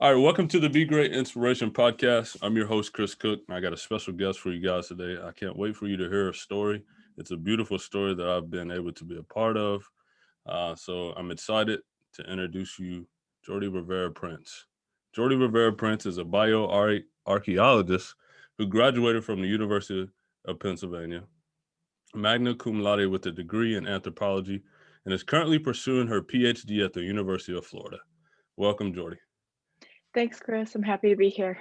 All right, welcome to the Be Great Inspiration Podcast. I'm your host, Chris Cook, and I got a special guest for you guys today. I can't wait for you to hear a story. It's a beautiful story that I've been able to be a part of. So I'm excited to introduce you, Jordi Rivera Prince. Jordi Rivera Prince is a bioarchaeologist who graduated from the University of Pennsylvania, magna cum laude with a degree in anthropology, and is currently pursuing her Ph.D. at the University of Florida. Welcome, Jordi. Thanks, Chris. I'm happy to be here.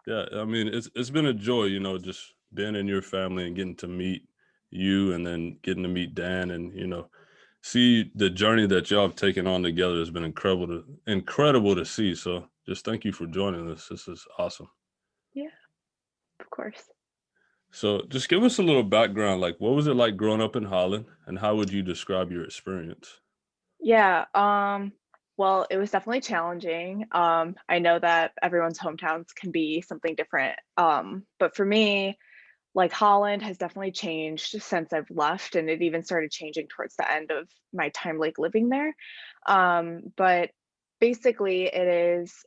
Yeah, I mean, it's been a joy, just being in your family and getting to meet you and then getting to meet Dan and, see the journey that y'all have taken on together has been incredible to see. So just thank you for joining us. This is awesome. Yeah, of course. So just give us a little background. Like, what was it like growing up in Holland and how would you describe your experience? Yeah, well, it was definitely challenging. I know that everyone's hometowns can be something different. But for me, like Holland has definitely changed since I've left, and it even started changing towards the end of my time like living there. But basically it is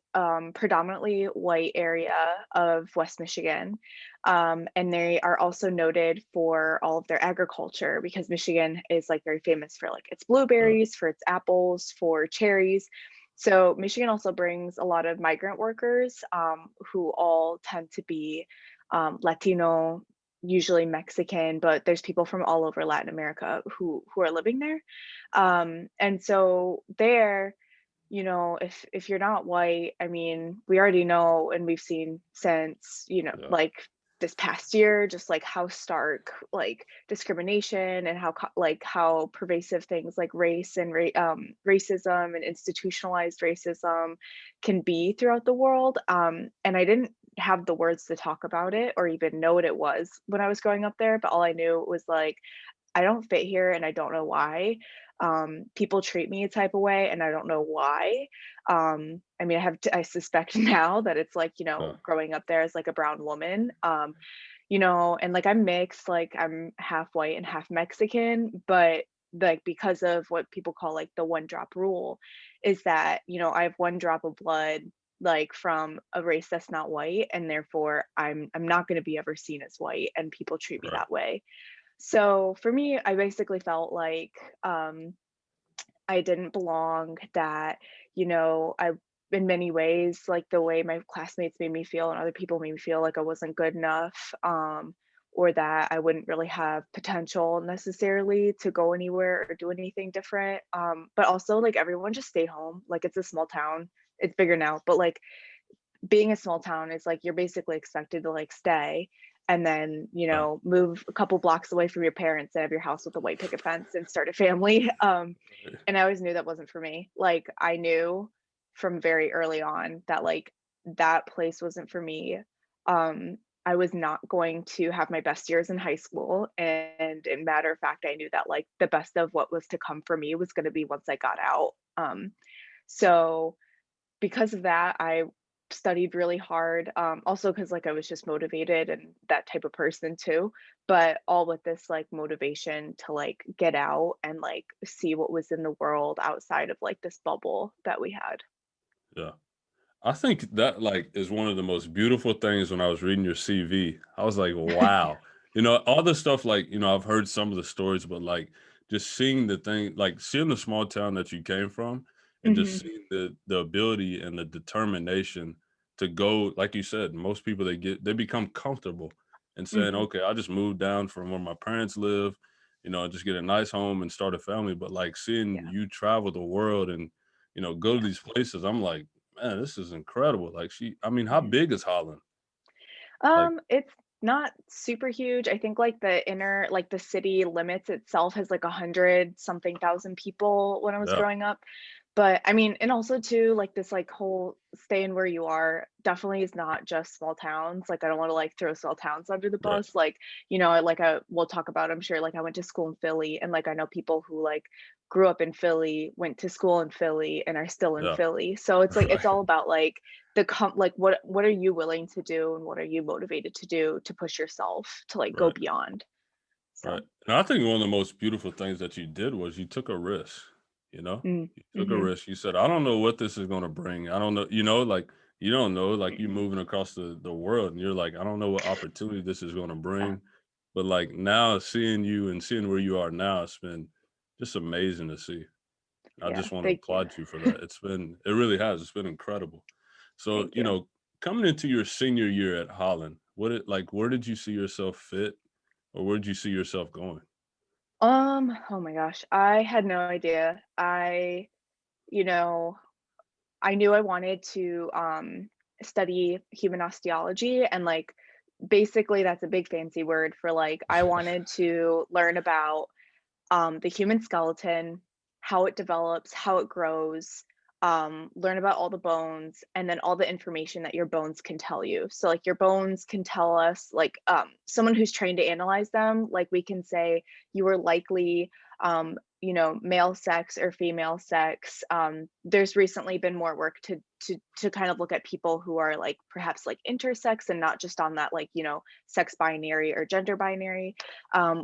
predominantly white area of West Michigan. And they are also noted for all of their agriculture because Michigan is like very famous for like its Uh, blueberries, for its apples, for cherries. So Michigan also brings a lot of migrant workers who all tend to be Latino, usually Mexican, but there's people from all over Latin America who are living there. And so there, if you're not white, I mean, we already know and we've seen since, yeah, like this past year, just like how stark like discrimination and how pervasive things like race and racism and institutionalized racism can be throughout the world. And I didn't have the words to talk about it or even know what it was when I was growing up there, but all I knew was like I don't fit here and I don't know why. People treat me a type of way and I don't know why. I mean, I suspect now that it's like, uh, growing up there as like a brown woman, and like I'm mixed, like I'm half white and half Mexican, but like because of what people call like the one drop rule is that, I have one drop of blood like from a race that's not white and therefore I'm not going to be ever seen as white and people treat me right, that way. So for me, I basically felt like I didn't belong, that, I, in many ways, like the way my classmates made me feel and other people made me feel like I wasn't good enough, or that I wouldn't really have potential necessarily to go anywhere or do anything different. But also, like, everyone just stayed home. Like, it's a small town, it's bigger now, but like, being a small town is like you're basically expected to like stay and then uh, move a couple blocks away from your parents and have your house with a white picket fence and start a family. right, And I always knew that wasn't for me. Like I knew from very early on that like that place wasn't for me. I was not going to have my best years in high school, and in matter of fact I knew that like the best of what was to come for me was going to be once I got out. So because of that, I studied really hard. Also because like I was just motivated and that type of person too. But all with this like motivation to like get out and like see what was in the world outside of like this bubble that we had. yeah. I think that like is one of the most beautiful things when I was reading your CV. I was like, wow. All the stuff like, I've heard some of the stories, but like just seeing the thing, like seeing the small town that you came from and just Hmm. seeing the ability and the determination to go, like you said, most people they become comfortable and saying, Hmm. okay, I'll just move down from where my parents live, just get a nice home and start a family. But like seeing Yeah. you travel the world and, go to Yeah. these places, I'm like, man, this is incredible. Like I mean, how Mhm. big is Holland? Like, It's not super huge. I think like like the city limits itself has like 100 something thousand people when I was yeah, growing up. But I mean, and also too, like this like whole staying where you are definitely is not just small towns. Like I don't want to like throw small towns under the right. bus. Like, we'll talk about, I'm sure, like I went to school in Philly and like I know people who like grew up in Philly, went to school in Philly and are still in Yeah, Philly. So it's like it's right, all about like like what are you willing to do and what are you motivated to do to push yourself to like go right, beyond. right. So And I think one of the most beautiful things that you did was you took a risk. you know? Mm, You took a mhm. risk. You said, "I don't know what this is gonna bring. I don't know," you know, like, you don't know, like, you Mhm. moving across the world, and you're like, "I don't know what opportunity this is gonna bring." But, like, now seeing you and seeing where you are now, it's been just amazing to see. I Yeah, just wanna thank you. applaud you for that. It really has, it's been incredible. So, Thank you. coming into your senior year at Holland, where did you see yourself fit, or where did you see yourself going? Oh my gosh, I had no idea. You know, I knew I wanted to study human osteology, and like basically that's a big fancy word for like I wanted to learn about the human skeleton, how it develops, how it grows, learn about all the bones, and then all the information that your bones can tell you. So, like, your bones can tell us, like, someone who's trained to analyze them, like, we can say you were likely, male sex or female sex. There's recently been more work to kind of look at people who are like perhaps like intersex and not just on that like sex binary or gender binary.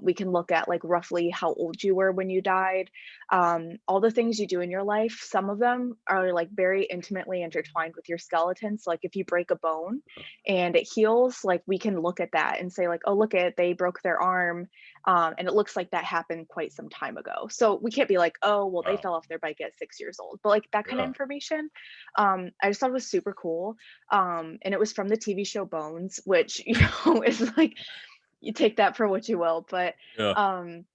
We can look at like roughly how old you were when you died, all the things you do in your life. Some of them are like very intimately intertwined with your skeleton. So, like if you break a bone and it heals, like we can look at that and say, like, oh, look at they broke their arm, and it looks like that happened quite some time ago. So we can't be like, oh, well, they Wow. fell off their bike at 6 years old, but like that kind of Yeah. information, I just thought it was super cool. And it was from the TV show Bones, which is like you take that for what you will, but Yeah. um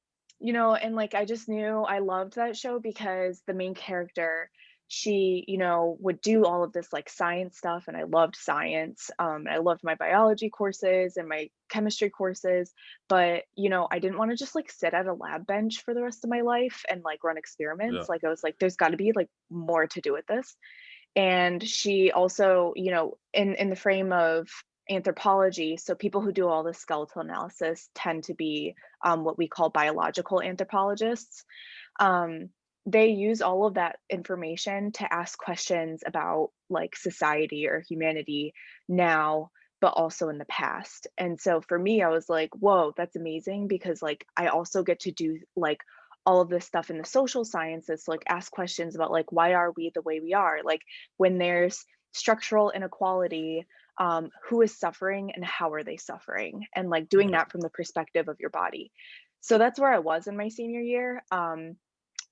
and like I just knew I loved that show because the main character, she would do all of this like science stuff, and I loved science. And I loved my biology courses and my chemistry courses, but I didn't want to just like sit at a lab bench for the rest of my life and like run Yeah. experiments. Like I was like there's got to be like more to do with this. And she also, in the frame of anthropology, so people who do all the skeletal analysis tend to be what we call biological anthropologists. um, they use all of that information to ask questions about like society or humanity now, but also in the past. And so for me, I was like, whoa, that's amazing, because like I also get to do like all of this stuff in the social sciences, so, like ask questions about like why are we the way we are, like when there's structural inequality, who is suffering and how are they suffering, and like doing Right. that from the perspective of your body. So that's where I was in my senior year.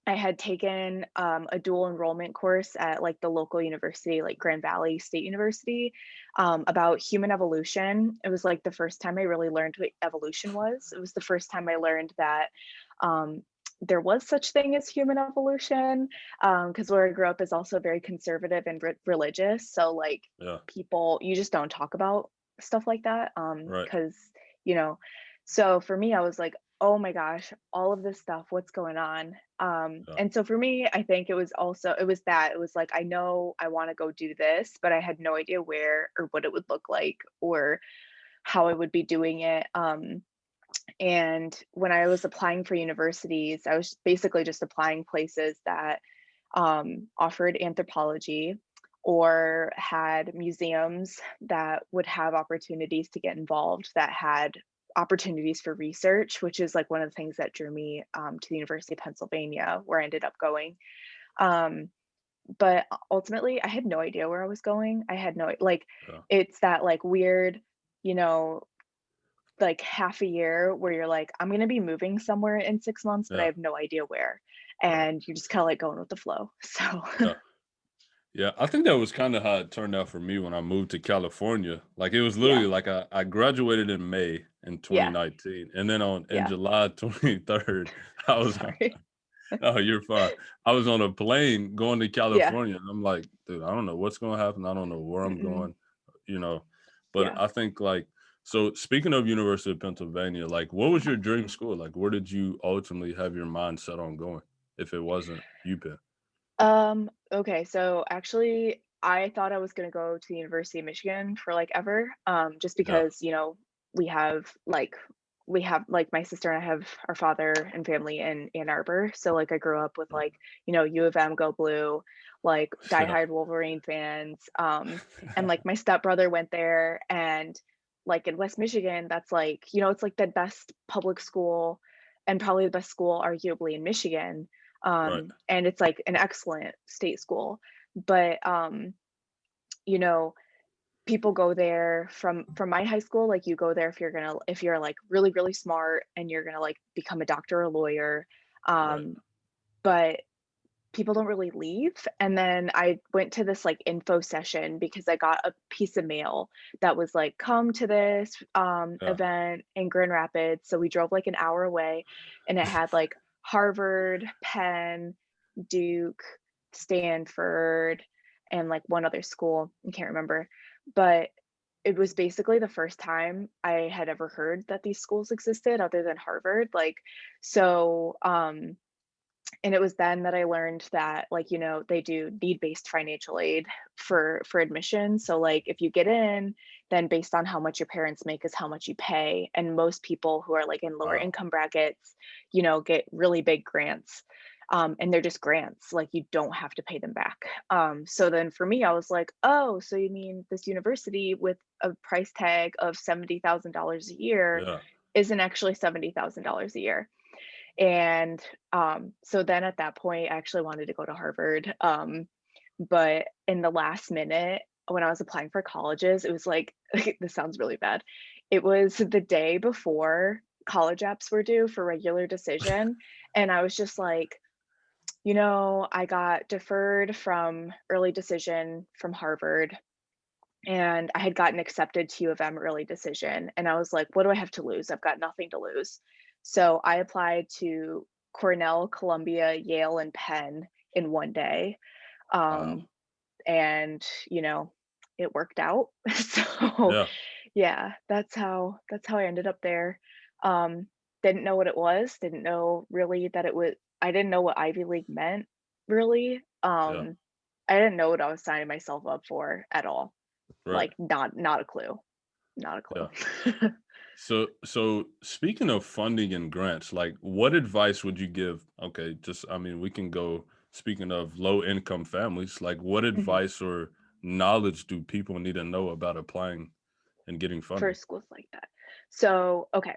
I had taken a dual enrollment course at like the local university, like Grand Valley State University, about human evolution. It was like the first time I really learned what evolution was. It was the first time I learned that um, there was such thing as human evolution, because where I grew up is also very conservative and religious. So like Yeah. people, you just don't talk about stuff like that, Right. because you know. So for me, I was like, oh my gosh, all of this stuff, what's going on? Yeah. And so for me, I think it was like, I know I want to go do this, but I had no idea where or what it would look like or how I would be doing it. And when I was applying for universities, I was basically just applying places that offered anthropology or had museums that would have opportunities to get involved, that had opportunities for research, which is like one of the things that drew me to the University of Pennsylvania, where I ended up going. Um, but ultimately, I had no idea where I was going. I had no like, Yeah. it's that like weird, you know, like half a year where you're like, I'm gonna be moving somewhere in 6 months, but I Yeah. have no idea where. Right. And you're just kind of like going with the flow. So Yeah. Yeah, I think that was kinda how it turned out for me when I moved to California. Like, it was yeah, literally like I graduated in May in yeah, 2019, and then on in yeah. July 23rd, I was on Sorry. oh, you're fine. I was on a plane going to Yeah. California, and I'm like, "Dude, I don't know what's gonna happen. I don't know where I'm Mm-mm. going," you know? But Yeah. I think, like so speaking of University of Pennsylvania, like, what was your dream school? Like, where did you ultimately have your mind set on going if it wasn't UPenn? Okay, so actually I thought I was gonna go to the University of Michigan for like ever, just Yeah. because, we have like my sister and I have our father and family in Ann Arbor. So like I grew up with Mm. like, U of M go blue, like Yeah. diehard Wolverine fans. And like my stepbrother went there, and like in West Michigan, that's like, it's like the best public school and probably the best school arguably in Michigan. Right. And it's like an excellent state school. But you know, people go there from my high school, like you go there if you're like really, really smart and you're gonna like become a doctor or a lawyer. Right. But people don't really leave. And then I went to this like info session because I got a piece of mail that was like, come to this Yeah. event in Grand Rapids. So we drove like an hour away and it had like Harvard, Penn, Duke, Stanford, and like one other school. I can't remember. But it was basically the first time I had ever heard that these schools existed other than Harvard. Like, so, and it was then that I learned that, like, they do need-based financial aid for admission. So like if you get in, then based on how much your parents make is how much you pay. And most people who are like in lower Wow. income brackets, get really big grants. And they're just grants, like you don't have to pay them back. So then for me, I was like, oh, so you mean this university with a price tag of $70,000 a year Yeah. isn't actually $70,000 a year? And so then at that point, I actually wanted to go to Harvard. But in the last minute, when I was applying for colleges, it was like, this sounds really bad. It was the day before college apps were due for regular decision. And I was just like, I got deferred from early decision from Harvard and I had gotten accepted to U of M early decision. And I was like, what do I have to lose? I've got nothing to lose. So I applied to Cornell, Columbia, Yale, and Penn in one day. Wow. Um, and it worked out. So Yeah. yeah, that's how I ended up there. Um, didn't know what it was, didn't know really that it was I didn't know what Ivy League meant really. Yeah. I didn't know what I was signing myself up for at all. Right. Like, not a clue. Not a Yeah. clue. So speaking of funding and grants, like what advice would you give? Okay, just I mean, we can go speaking of low income families, like what Mhm. advice or knowledge do people need to know about applying and getting For funding? schools like that. So, okay,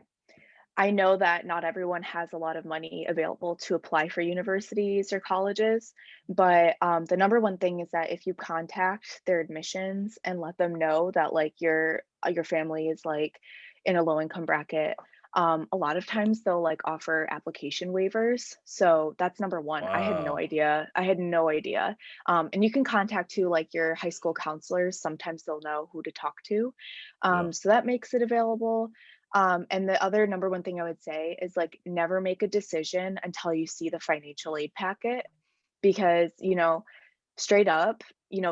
I know that not everyone has a lot of money available to apply for universities or colleges, but the number one thing is that if you contact their admissions and let them know that like your family is like in a low income bracket, a lot of times they'll like offer application waivers. So that's number one. I had no Wow. idea. I had no idea. And you can contact too like your high school counselors. Sometimes they'll know who to talk to. Yeah. So that makes it available. And the other number one thing I would say is like never make a decision until you see the financial aid packet because, straight up,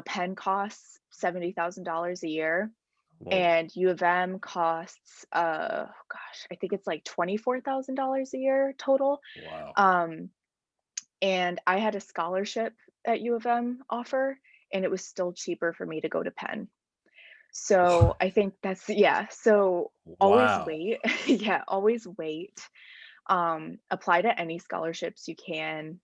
Penn costs $70,000 a year Whoa. and U of M costs gosh, I think it's like $24,000 a year total. Wow. Um, and I had a scholarship at U of M offer and it was still cheaper for me to go to Penn. So I think that's yeah, so always Wow. wait. Yeah, always wait. Apply to any scholarships you can,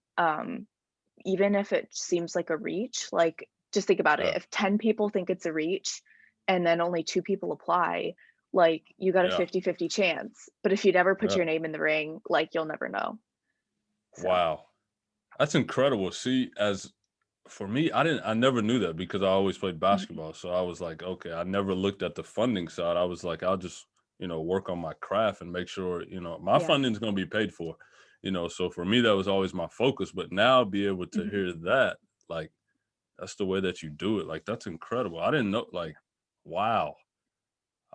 even if it seems like a reach, like, just think about it. Yeah. If 10 people think it's a reach and then only 2 people apply, like, you got a Yeah. 50-50 chance, but if you never put Yeah. your name in the ring, like, you'll never know. So, Wow. That's incredible. See, as for me, I never knew that because I always played mhm, basketball. So I was like, okay, I never looked at the funding side. I was like, I'll just, work on my craft and make sure, my yeah, funding is going to be paid for, so for me that was always my focus, but now be able to mhm, hear that, like that's the way that you do it. Like that's incredible. I didn't know like wow.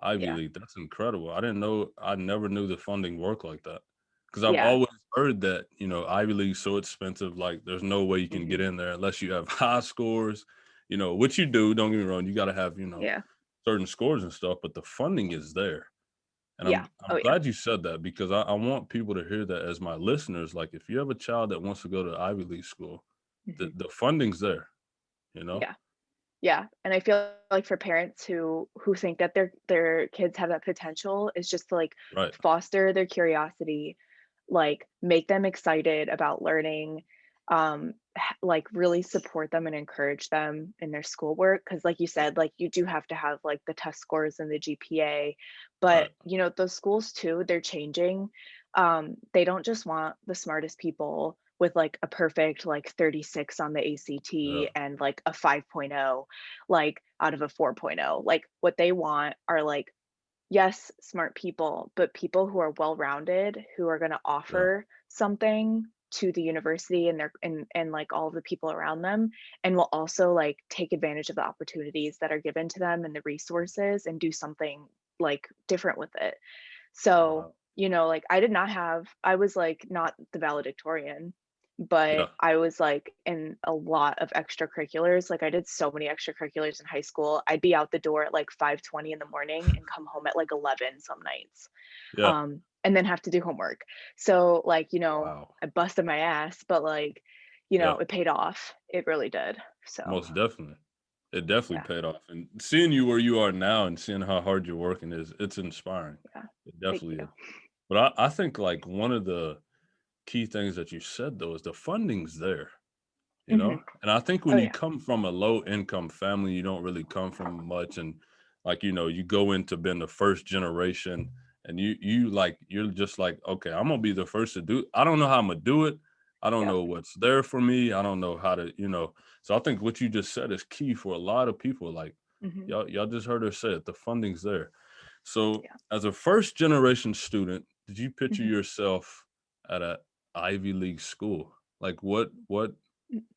Ivy yeah, League, that's incredible. I never knew the funding worked like that. Because I've yeah, always heard that, Ivy League's so expensive, like there's no way you can get mhm, in there unless you have high scores, which you do, don't get me wrong, you gotta have, yeah, certain scores and stuff, but the funding is there. And I'm yeah, I'm oh, yeah, glad you said that because I want people to hear that as my listeners. Like if you have a child that wants to go to Ivy League school, the mhm, the funding's there, you know? yeah. Yeah, and I feel like for parents who think that their kids have that potential is just to, like, Right, foster their curiosity, like, make them excited about learning, like, really support them and encourage them in their schoolwork. Because, like you said, like, you do have to have, like, the test scores and the GPA, but, right, those schools too, they're changing. They don't just want the smartest people with like a perfect like 36 on the Yeah. ACT and like a 5.0 like out of a 4.0. Like what they want are like, yes, smart people, but people who are well-rounded, who are going to Yeah. offer something to the university and their and like all the people around them, and will also like take advantage of the opportunities that are given to them and the resources and do something like different with it. So, Wow. like I did not have I was like not the valedictorian, but Yeah. I was like in a lot of extracurriculars. Like I did so many extracurriculars in high school. I'd be out the door at like 5:20 in the morning and come home at like 11 some nights. Yeah. And then have to do homework. So like, Wow. I busted my ass, but like, Yeah. it paid off. It really did. So, Most definitely. It definitely yeah, paid off. And seeing you where you are now and seeing how hard you're working it's inspiring. yeah. It Thank definitely you. is. But I think like one of the key things that you said though is the funding's there, you Mhm. know? And I think Oh when you yeah. come from a low income family, you don't really come from much. And like, you go into being the first generation and you're just like, okay, I'm gonna be the first to do. I don't know how I'm gonna do it. I don't Yeah. know what's there for me. I don't know how to. So I think what you just said is key for a lot of people. Like Mhm. y'all just heard her say it. The funding's there. So Yeah. as a first generation student, did you picture Mhm. yourself at a Ivy League school? Like what,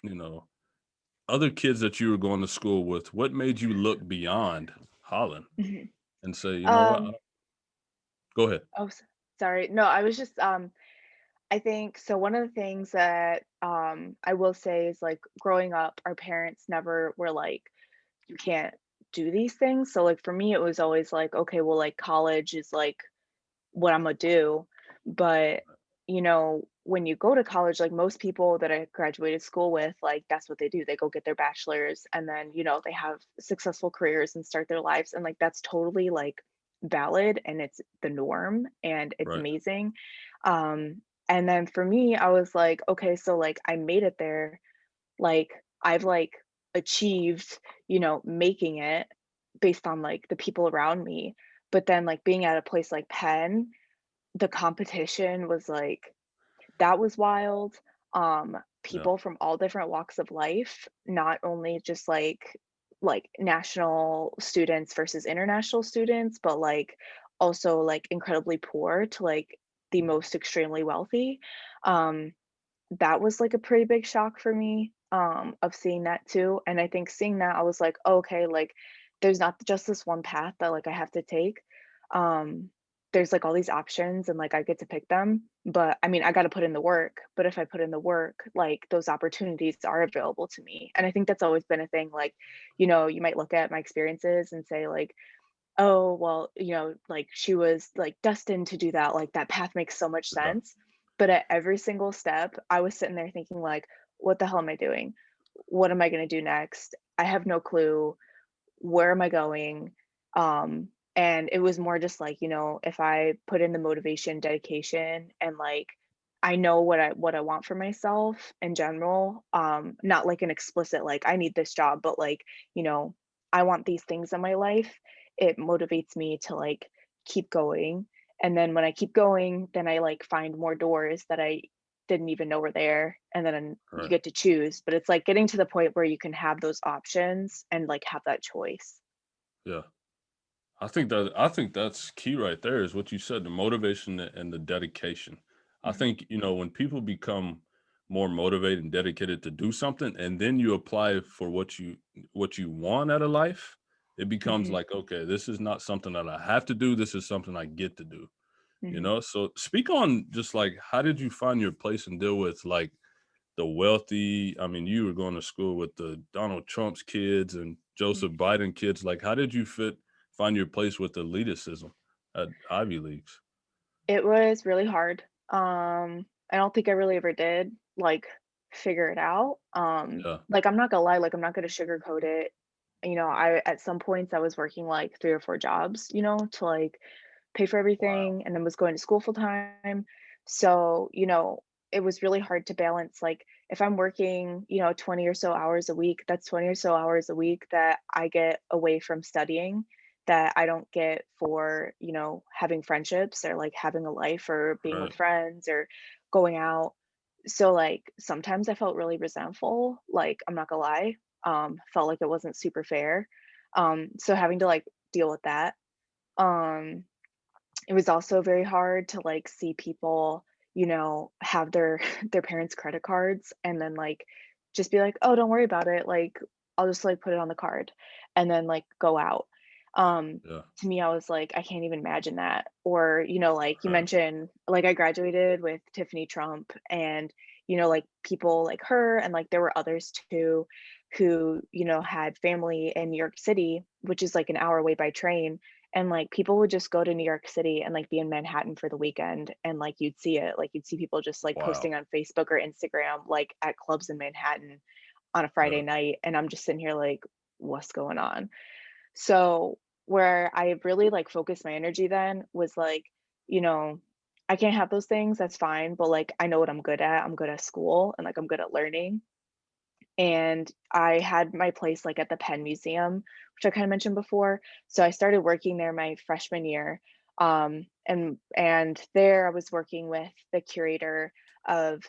you know, other kids that you were going to school with, what made you look beyond Holland Mhm. and say, you know what? Um, Go ahead. oh, sorry. No, I was just I think so one of the things that I will say is like growing up, our parents never were like, you can't do these things. So like for me, it was always like, okay, well, like college is like what I'm gonna do. But when you go to college, like most people that I graduated school with, like that's what they do. They go get their bachelor's and then, they have successful careers and start their lives. And like that's totally like valid and it's the norm and it's Right. amazing. And then for me, I was like, okay, so like I made it there. Like I've like achieved, making it based on like the people around me. But then like being at a place like Penn, the competition was like that was wild. Yeah. People from all different walks of life, not only just like national students versus international students, but like also like incredibly poor to like the most extremely wealthy. Um, that was like a pretty big shock for me of seeing that too. And I think seeing that I was like, "Oh, okay, like there's not just this one path that like I have to take. Um, there's like all these options and like I get to pick them. But I mean, I got to put in the work. But if I put in the work, like those opportunities are available to me. And I think that's always been a thing. Like, you might look at my experiences and say, like, oh, well, like she was like destined to do that. Like that path makes so much Yeah. sense. But at every single step, I was sitting there thinking, like, what the hell am I doing? What am I going to do next? I have no clue. Where am I going? And it was more just like, if I put in the motivation, dedication, and like I know what I want for myself in general, not like an explicit like I need this job, but like, you know, I want these things in my life. It motivates me to like keep going. And then when I keep going, then I like find more doors that I didn't even know were there. And then you Right. get to choose. But it's like getting to the point where you can have those options and like have that choice. Yeah. I think that's key right there is what you said, the motivation and the dedication. I Mhm, think, when people become more motivated and dedicated to do something and then you apply for what you want out of life, it becomes mhm, like, okay, this is not something that I have to do, this is something I get to do. mhm, So speak on just like how did you find your place and deal with like the wealthy? I mean, you were going to school with the Donald Trump's kids and mhm. Joseph Biden kids. Like, how did you find your place with elitism at Ivy Leagues? It was really hard. I don't think I really ever did, like, figure it out. Yeah. Like, I'm not gonna lie, like, I'm not gonna sugarcoat it. I at some points, I was working, like, 3 or 4 jobs, to, like, pay for Wow. everything and then was going to school full time. So, it was really hard to balance, like, if I'm working, 20 or so hours a week, that's 20 or so hours a week that I get away from studying that I don't get for, having friendships or like having a life or being with Right. friends or going out. So, like, sometimes I felt really resentful, like, I'm not gonna lie, felt like it wasn't super fair. So having to, like, deal with that. Um, it was also very hard to, like, see people, have their their parents' credit cards and then, like, just be like, "Oh, don't worry about it, like, I'll just, like, put it on the card," and then, like, go out. Yeah. To me, I was like, "I can't even imagine that." Or, like you Right. mentioned, like, I graduated with Tiffany Trump and, like, people like her and, like, there were others too who, had family in New York City, which is, like, an hour away by train, and, like, people would just go to New York City and, like, be in Manhattan for the weekend, and, like, you'd see it, like, you'd see people just, like, Wow. posting on Facebook or Instagram, like, at clubs in Manhattan on a Yeah. Friday night, and I'm just sitting here like, "What's going on?" So, where I really, like, focused my energy then was, like, you know, I can't have those things, that's fine, but, like, I know what I'm good at, I'm good at school, and, like, I'm good at learning, and I had my place, like, at the Penn Museum, which I kinda mentioned before, so I started working there my freshman year, and there I was working with the curator of,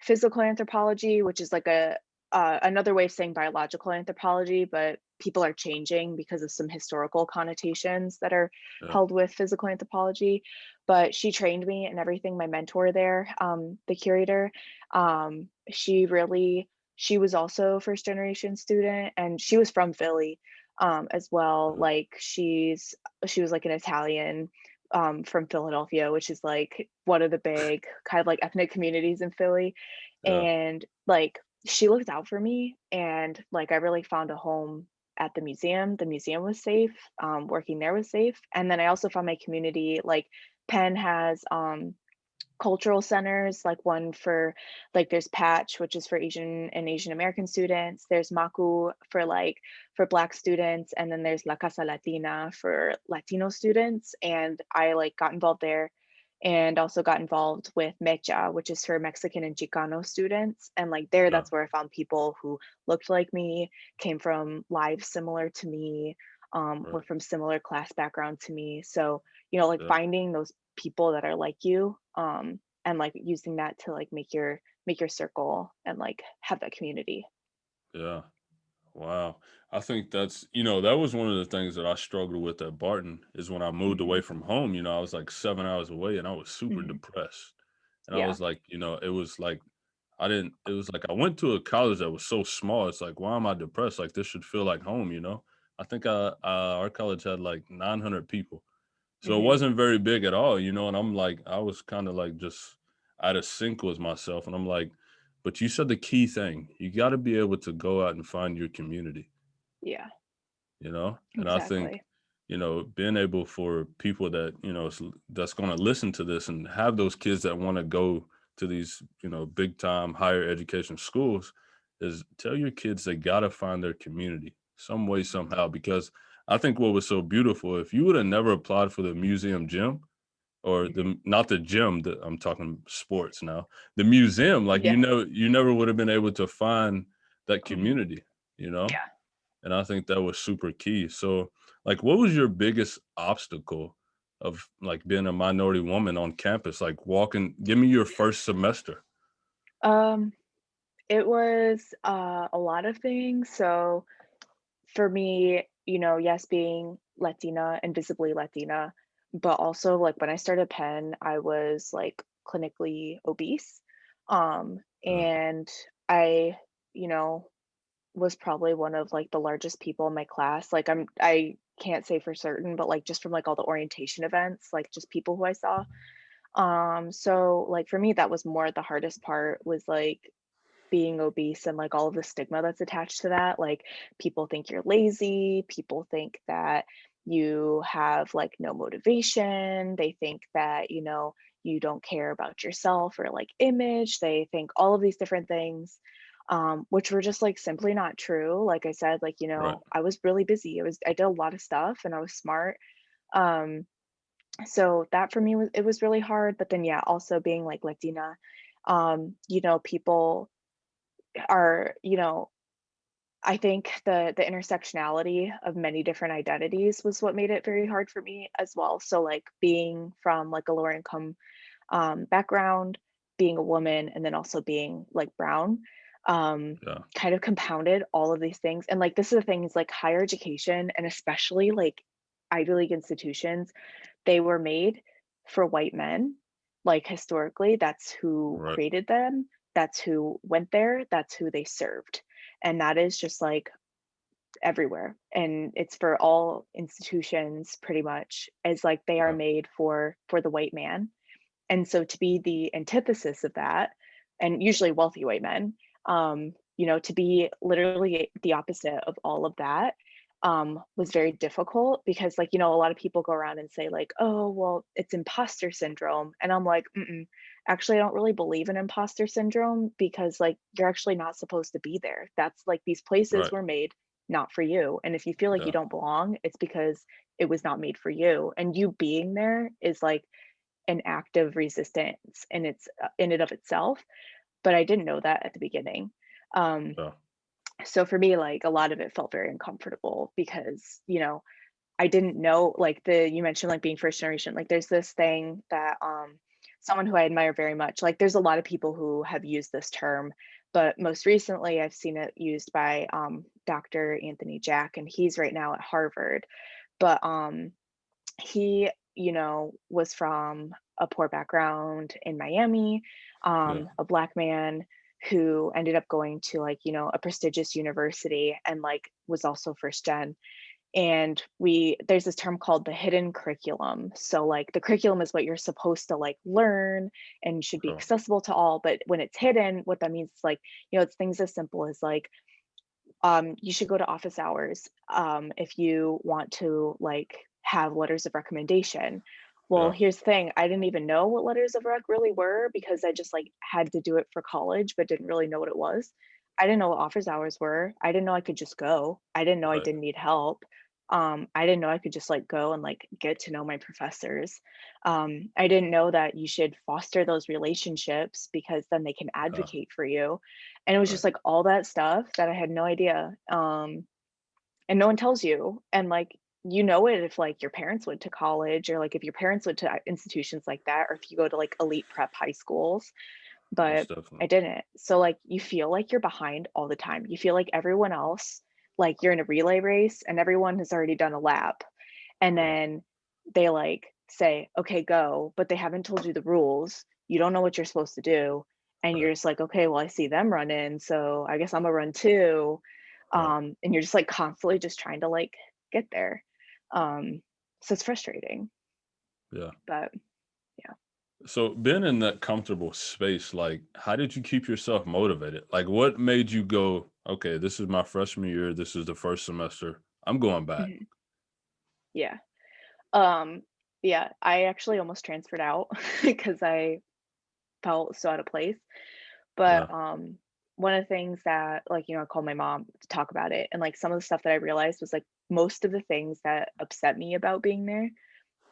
physical anthropology, which is like another way of saying biological anthropology, but people are changing because of some historical connotations that are Yeah. held with physical anthropology, but she trained me and everything, my mentor there, the curator, she was also first generation student and she was from Philly, as well. Yeah. Like she was like an Italian from Philadelphia, which is like one of the big kind of like ethnic communities in Philly. Yeah. And like she looked out for me and like I really found a home at the museum. The museum was safe. Working there was safe. And then I also found my community. Like Penn has cultural centers, like one for like there's Patch, which is for Asian and Asian American students. There's Maku for like for Black students, and then there's La Casa Latina for Latino students. And I like got involved there, and also got involved with Mecha, which is for Mexican and Chicano students. And like there, Yeah. that's where I found people who looked like me, came from lives similar to me, Right. were from similar class background to me. So like Yeah. finding those people that are like you, and like using that to like make your circle and like have that community. Yeah. Wow. I think that's, that was one of the things that I struggled with at Barton is when I moved away Mhm, from home, I was like 7 hours away and I was super mhm. depressed. And I Yeah. was like, it was like, it was like I went to a college that was so small. It's like, why am I depressed? Like, this should feel like home. I think our college had like 900 people. So it Mhm. wasn't very big at all, and I'm like, I was kind of like just out of sync with myself. And I'm like, but you said the key thing, you got to be able to go out and find your community, Yeah. And I think, Exactly. being able for people that, that's going to listen to this and have those kids that want to go to these, big time higher education schools is tell your kids they got to find their community some way, Mhm. somehow, because I think what was so beautiful, if you would have never applied for the museum gym, or Mhm. not the gym, I'm talking sports now, the museum, like, Yeah. you never would have been able to find that Mhm. community, you know? Yeah. And I think that was super key. So, like, what was your biggest obstacle of like being a minority woman on campus? Like walking, give me your first semester. Um, it was a lot of things. So for me, yes, being Latina and visibly Latina, but also like when I started Penn, I was like clinically obese. Yeah. And I, you know, was probably one of like the largest people in my class. Like I can't say for certain, but like just from like all the orientation events, like just people who I saw. So like for me, that was more the hardest part was like being obese and like all of the stigma that's attached to that. Like people think you're lazy, people think that you have like no motivation, they think that, you don't care about yourself or like image, they think all of these different things. Which were just like simply not true. Like I said, like, Right. I was really busy. I did a lot of stuff and I was smart. Um, so that for me was it was really hard. But then yeah, also being like Latina, people are, I think the intersectionality of many different identities was what made it very hard for me as well. So like being from like a lower income background, being a woman and then also being like brown, Yeah. kind of compounded all of these things. And like this is the thing is like higher education and especially like Ivy League institutions, they were made for white men. Like historically, that's who Right. created them, that's who went there, that's who they served. And that is just like everywhere. And it's for all institutions pretty much, as like they are Yeah. made for the white man. And so to be the antithesis of that, and usually wealthy white men, to be literally the opposite of all of that, was very difficult because, like, a lot of people go around and say, like, oh, well, it's imposter syndrome. And I'm like, mm-mm. Actually, I don't really believe in imposter syndrome because, like, you're actually not supposed to be there. That's like these places Right. were made not for you. And if you feel like you Yeah. don't belong, it's because it was not made for you. And you being there is like, an act of resistance and it's in and of itself, but I didn't know that at the beginning. Um, Yeah. so for me, like a lot of it felt very uncomfortable because, I didn't know like you mentioned like being first generation, like there's this thing that someone who I admire very much, like there's a lot of people who have used this term, but most recently I've seen it used by Dr. Anthony Jack, and he's right now at Harvard. But he, was from a poor background in Miami, Yeah. a black man who ended up going to like, a prestigious university and like was also first gen. And there's this term called the hidden curriculum. So like the curriculum is what you're supposed to like learn and should be Yeah. accessible to all. But when it's hidden, what that means is like, it's things as simple as like you should go to office hours if you want to like have letters of recommendation. Well, Yeah. here's the thing. I didn't even know what letters of rec really were because I just like had to do it for college, but didn't really know what it was. I didn't know what office hours were. I didn't know I could just go. I didn't know I Right. didn't need help. I didn't know I could just like go and like get to know my professors. I didn't know that you should foster those relationships because then they can Yeah. advocate for you. And it was just Right. like all that stuff that I had no idea. And no one tells you. And like, it if like your parents went to college or like if your parents went to institutions like that, or if you go to like elite prep high schools, Most but definitely. I didn't. So like you feel like you're behind all the time. You feel like everyone else, like you're in a relay race and everyone has already done a lap. And Yeah. then they like say, okay, go, but they haven't told you the rules. You don't know what you're supposed to do. And Right. you're just like, okay, well, I see them running. So I guess I'm gonna run too. Right. And you're just like constantly just trying to like get there. Um, so it's frustrating, Yeah. but yeah. So being in that comfortable space, like how did you keep yourself motivated? Like what made you go, okay, this is my freshman year, this is the first semester. I'm going back. Mhm. Yeah. Um, yeah, I actually almost transferred out because I felt so out of place. But Yeah. one of the things that like, I called my mom to talk about it. And like some of the stuff that I realized was like most of the things that upset me about being there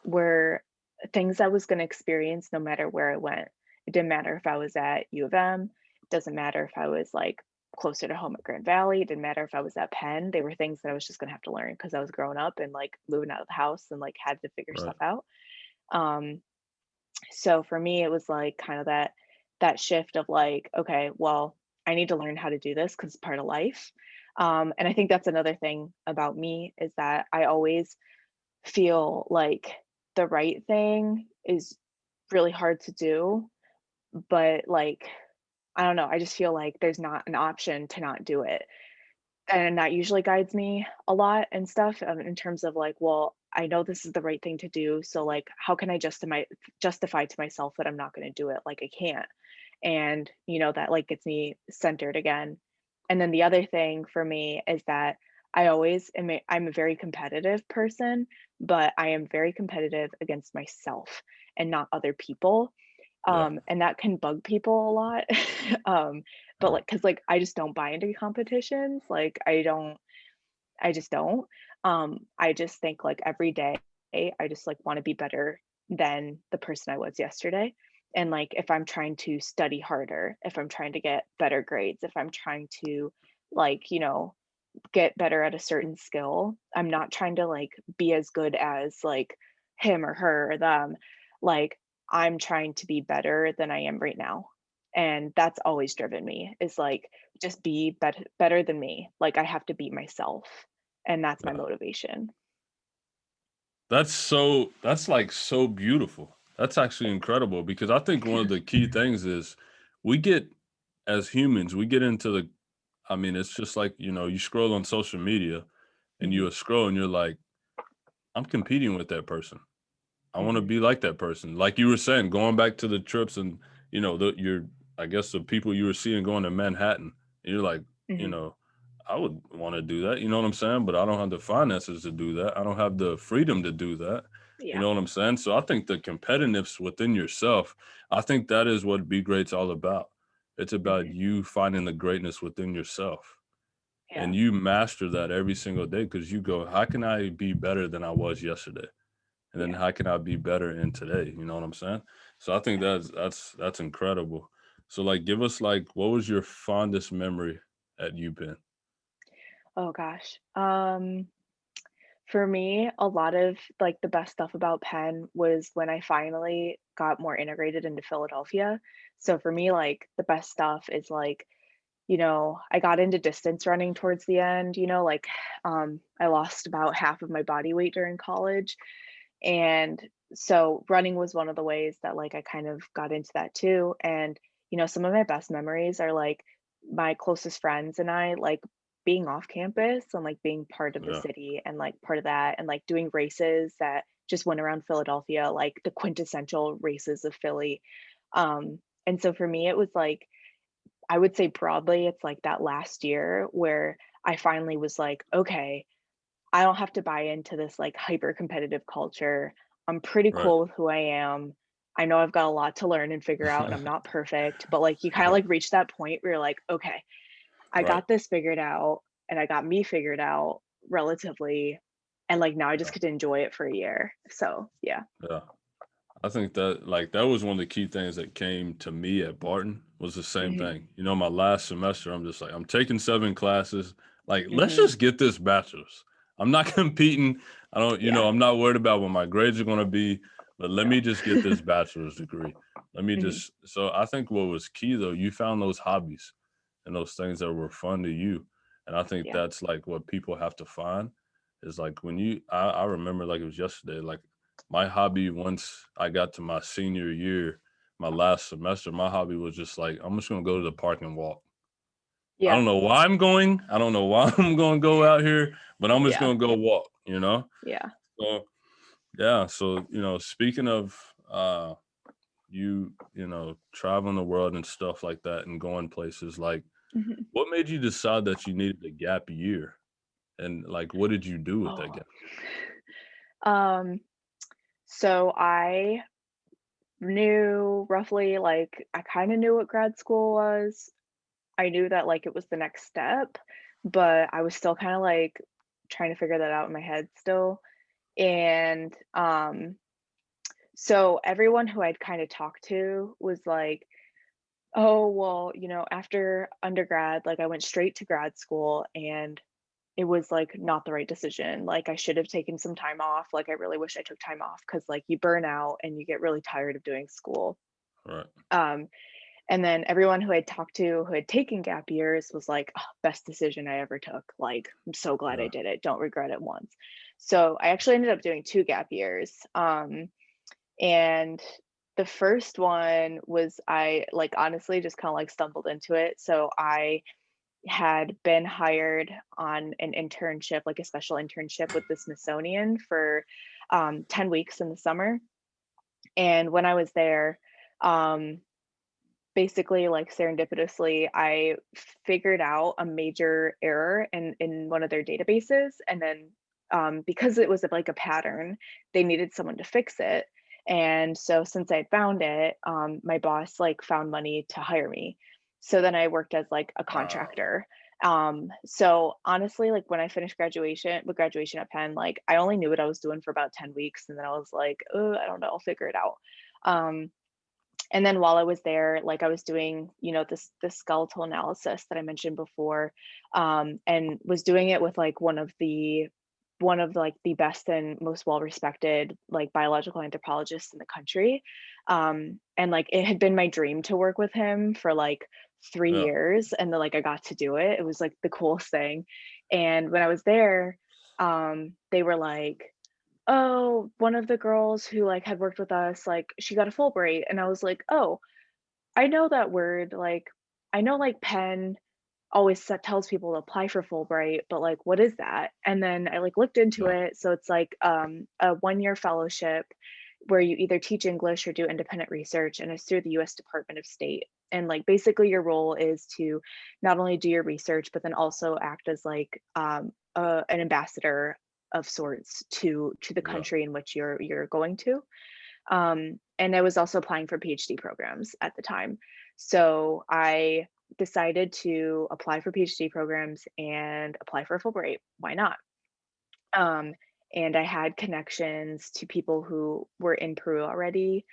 were things I was gonna experience no matter where I went. It didn't matter if I was at U of M, it doesn't matter if I was like closer to home at Grand Valley, it didn't matter if I was at Penn. They were things that I was just gonna have to learn because I was growing up and like moving out of the house and like had to figure Right. stuff out. Um, so for me, it was like kind of that shift of like, okay, well, I need to learn how to do this because it's part of life. And I think that's another thing about me is that I always feel like the right thing is really hard to do, but like, I don't know, I just feel like there's not an option to not do it. And that usually guides me a lot and stuff in terms of like, well, I know this is the right thing to do. So like, how can I justify to myself that I'm not going to do it? Like I can't. And that like gets me centered again. And then the other thing for me is that I'm a very competitive person, but I am very competitive against myself and not other people. Yeah. And that can bug people a lot. um, but Yeah. like, cause like I just don't buy into competitions. Like I just don't. I just think like every day I just like want to be better than the person I was yesterday. And like if I'm trying to study harder, if I'm trying to get better grades, if I'm trying to like, get better at a certain skill, I'm not trying to like be as good as like him or her or them. Like I'm trying to be better than I am right now. And that's always driven me, is like, just be better than me. Like, I have to be myself. And that's my Yeah. motivation. That's like so beautiful. That's actually incredible because I think one of the key things is we get as humans, we get into the I mean, it's just like, you scroll on social media and Hmm. you scroll and you're like, I'm competing with that person. I want to Hmm. be like that person. Like you were saying, going back to the trips and I guess the people you were seeing going to Manhattan, and you're like, you Hmm. know, I would want to do that. You know what I'm saying? But I don't have the finances to do that. I don't have the freedom to do that. You Yeah. know what I'm saying? So I think the competitiveness within yourself, I think that is what Be Great's all about. It's about Hmm. you finding the greatness within yourself. Yeah. And you master that every single day because you go, how can I be better than I was yesterday? And then Yeah. how can I be better in today? You know what I'm saying? So I think Yeah. that's incredible. So like give us like what was your fondest memory at UPenn? Oh gosh. For me, a lot of like the best stuff about Penn was when I finally got more integrated into Philadelphia. So for me, like the best stuff is like, I got into distance running towards the end, like I lost about half of my body weight during college. And so running was one of the ways that like I kind of got into that too. And, some of my best memories are like my closest friends and I like being off campus and like being part of the Yeah. city and like part of that and like doing races that just went around Philadelphia, like the quintessential races of Philly. And so for me, it was like, I would say broadly, it's like that last year where I finally was like, okay, I don't have to buy into this like hyper competitive culture. I'm pretty Right. cool with who I am. I know I've got a lot to learn and figure out, and I'm not perfect, but like you kind of Right. like reach that point where you're like, okay, I Right. got this figured out and I got me figured out relatively. And like now I just Yeah. get to enjoy it for a year. So yeah. Yeah. I think that like that was one of the key things that came to me at Barton was the same Hmm. thing. My last semester, I'm just like, I'm taking 7 classes. Like, let's Hmm. just get this bachelor's. I'm not competing. I don't, Yeah. I'm not worried about what my grades are gonna be, but let me No. just get this bachelor's degree. Let me Hmm. just so I think what was key though, you found those hobbies and those things that were fun to you. And I think Yeah. that's like what people have to find is like when I remember like it was yesterday, like my hobby once I got to my senior year, my last semester, my hobby was just like, I'm just gonna go to the park and walk. I Yeah. don't know why I'm going. I don't know why I'm gonna go out here, but I'm just Yeah. gonna go walk. Yeah. So yeah, so speaking of traveling the world and stuff like that and going places, like Hmm. what made you decide that you needed a gap year? And like what did you do with that Oh. gap? Um, so I knew roughly, like, I kind of knew what grad school was. I knew that like it was the next step, but I was still kind of like trying to figure that out in my head still. And so everyone who I'd kind of talked to was like, "Oh, well, after undergrad, like I went straight to grad school and it was like not the right decision. Like I should have taken some time off. Like I really wish I took time off because like you burn out and you get really tired of doing school." Right. Um, And then everyone who I talked to who had taken gap years was like, "Oh, best decision I ever took. Like, I'm so glad I Yeah. did it. Don't regret it once." So I actually ended up doing two gap years. And the first one was I like honestly just kind of like stumbled into it. So I had been hired on an internship, like a special internship with the Smithsonian for 10 weeks in the summer. And when I was there, um, basically like serendipitously I figured out a major error in one of their databases, and then because it was like a pattern, they needed someone to fix it. And so since I found it, my boss like found money to hire me. So then I worked as like a Wow. contractor. So honestly, like when I finished graduation at Penn, like I only knew what I was doing for about 10 weeks, and then I was like, oh, I don't know, I'll figure it out. um, and then while I was there, like I was doing, this skeletal analysis that I mentioned before, and was doing it with like one of the one of like the best and most well-respected like biological anthropologists in the country. And like it had been my dream to work with him for like 3 Yeah. years, and then like I got to do it. It was like the coolest thing. And when I was there, they were like, "Oh, one of the girls who like had worked with us, like she got a Fulbright." And I was like, "Oh, I know that word. Like I know like Penn always tells people to apply for Fulbright, but like what is that?" And then I like looked into Yeah. it. So it's like a 1-year fellowship where you either teach English or do independent research, and it's through the US Department of State. And like basically your role is to not only do your research but then also act as like an ambassador of sorts to the Yeah. country in which you're going to. And I was also applying for PhD programs at the time. So I decided to apply for PhD programs and apply for a Fulbright. Why not? Um, and I had connections to people who were in Peru already,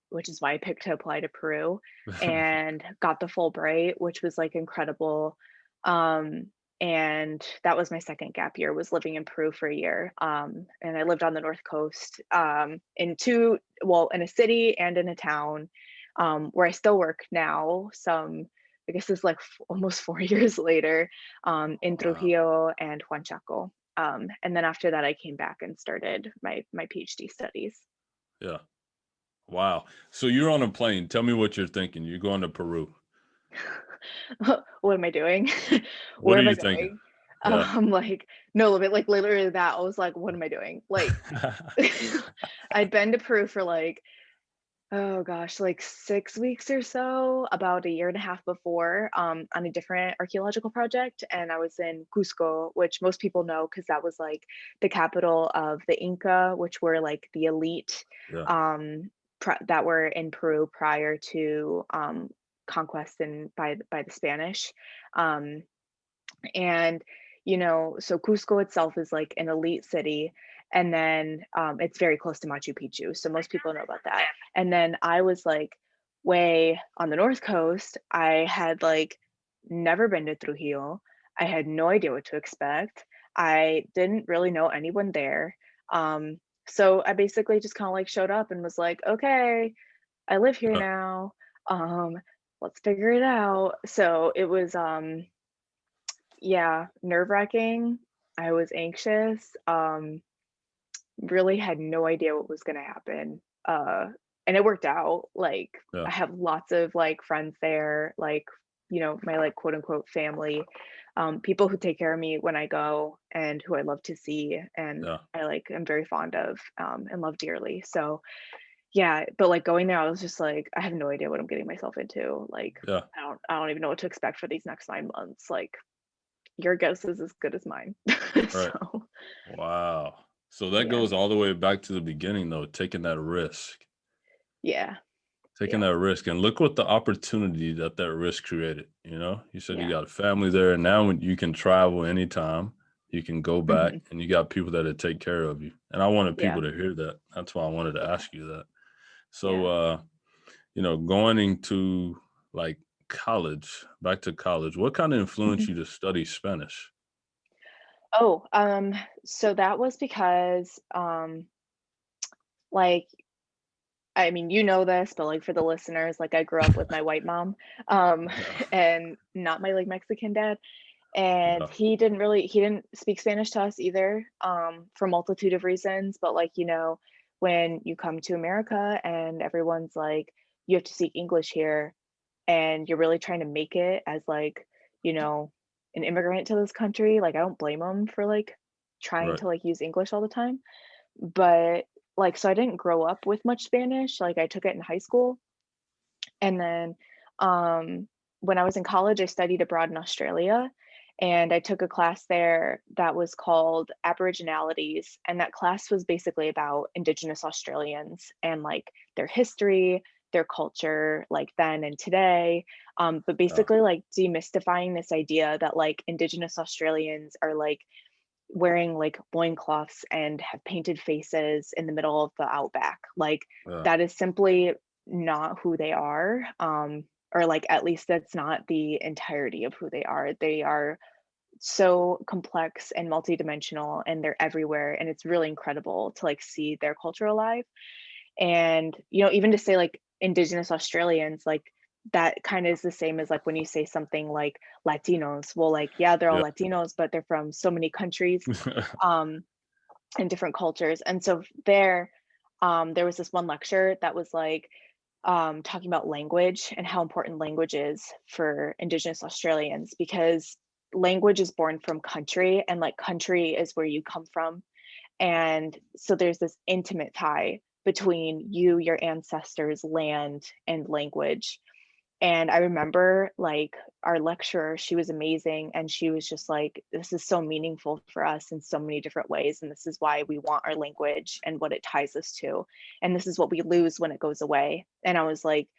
which is why I picked to apply to Peru and got the Fulbright, which was like incredible. Um, and that was my second gap year, was living in Peru for a year. And I lived on the North Coast, in a city and in a town, where I still work now. I guess it's like almost 4 years later, in Wow. Trujillo and Huanchaco. And then after that, I came back and started my PhD studies. Yeah. Wow. So you're on a plane. Tell me what you're thinking. You're going to Peru. What am I doing? What Where are am I you thinking? going? Yeah. Like no, but like literally that I was like, what am I doing? Like I'd been to Peru for like, oh gosh, like 6 weeks or so, about a year and a half before, on a different archaeological project. And I was in Cusco, which most people know because that was like the capital of the Inca, which were like the elite, Yeah. um, that were in Peru prior to conquest and by the Spanish. Um, and so Cusco itself is like an elite city, and then it's very close to Machu Picchu, so most people know about that. And then I was like way on the north coast. I had like never been to Trujillo. I had no idea what to expect. I didn't really know anyone there. So I basically just kind of like showed up and was like, okay, I live here Yeah. now. Let's figure it out. So it was yeah, nerve-wracking. I was anxious, really had no idea what was gonna happen, and it worked out. Like, Yeah. I have lots of, like, friends there, like, my, like, quote, unquote, "family," people who take care of me when I go and who I love to see, and Yeah. I, like, am very fond of, and love dearly. So, yeah, but, like, going there, I was just like, "I have no idea what I'm getting myself into." Like, Yeah. I don't even know what to expect for these next 9 months. Like, your guess is as good as mine. Right. So, Wow. So that yeah. goes all the way back to the beginning though, taking that risk. Yeah. Taking Yeah. that risk, and look what the opportunity that that risk created, you know? You said you Yeah. got a family there, and now when you can travel anytime, you can go back, Mhm. and you got people that'll take care of you, and I wanted Yeah. people to hear that. That's why I wanted to Yeah. ask you that. So, Yeah. going into, like, college back to college, what kinda influenced Mhm. you to study Spanish? Oh, so that was because, like, I mean, you know this, but, like, for the listeners, like, I grew up with my white mom, um, Yeah, and not my, like, Mexican dad, and yeah, he didn't speak Spanish to us either, for a multitude of reasons. But, like, when you come to America and everyone's like, "You have to speak English here," and you're really trying to make it as, like, you know, an immigrant to this country, like, I don't blame them for, like, trying right, to, like, use English all the time. But, like, so I didn't grow up with much Spanish. Like, I took it in high school, and then, um, when I was in college, I studied abroad in Australia, and I took a class there that was called Aboriginalities, and that class was basically about Indigenous Australians and, like, their history, their culture, like, then and today, but yeah, basically, like, demystifying this idea that, like, Indigenous Australians are, like, wearing, like, loincloths and have painted faces in the middle of the outback. Like, yeah, that is simply not who they are, or, like, at least that's not the entirety of who they are. They are so complex and multidimensional, and they're everywhere, and it's really incredible to like see their culture alive. And even to say like Indigenous Australians, like that kind of is the same as like when you say something like Latinos. Well, like, yeah, they're all Yeah. Latinos, but they're from so many countries um and different cultures. And so there was this one lecture that was like talking about language and how important language is for Indigenous Australians, because language is born from country, and like country is where you come from. And so there's this intimate tie between you, your ancestors, land, and language. And I remember like our lecturer, she was amazing. And she was just like, this is so meaningful for us in so many different ways. And this is why we want our language and what it ties us to. And this is what we lose when it goes away. And I was like,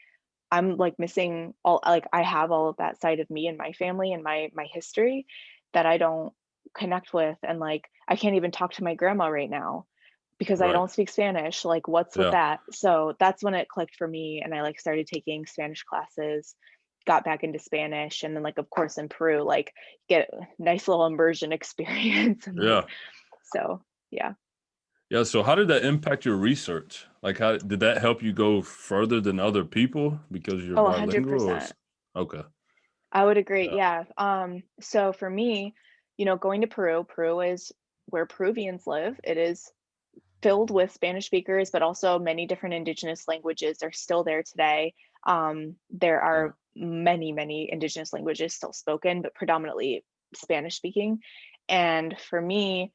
I'm like missing all, like I have all of that side of me and my family and my history that I don't connect with. And like I can't even talk to my grandma right now because I Right. don't speak Spanish. Like, what's with Yeah. that? So that's when it clicked for me, and I like started taking Spanish classes, got back into Spanish, and then like of course in Peru, like get a nice little immersion experience, and like Yeah. so yeah. Yeah. So how did that impact your research? Like, how did that help you go further than other people because you're Oh, bilingual? Or 100%. okay. I would agree. Yeah. Yeah. So for me, going to Peru is where Peruvians live. It is filled with Spanish speakers, but also many different indigenous languages are still there today. There Yeah. are many, many indigenous languages still spoken, but predominantly Spanish speaking. And for me,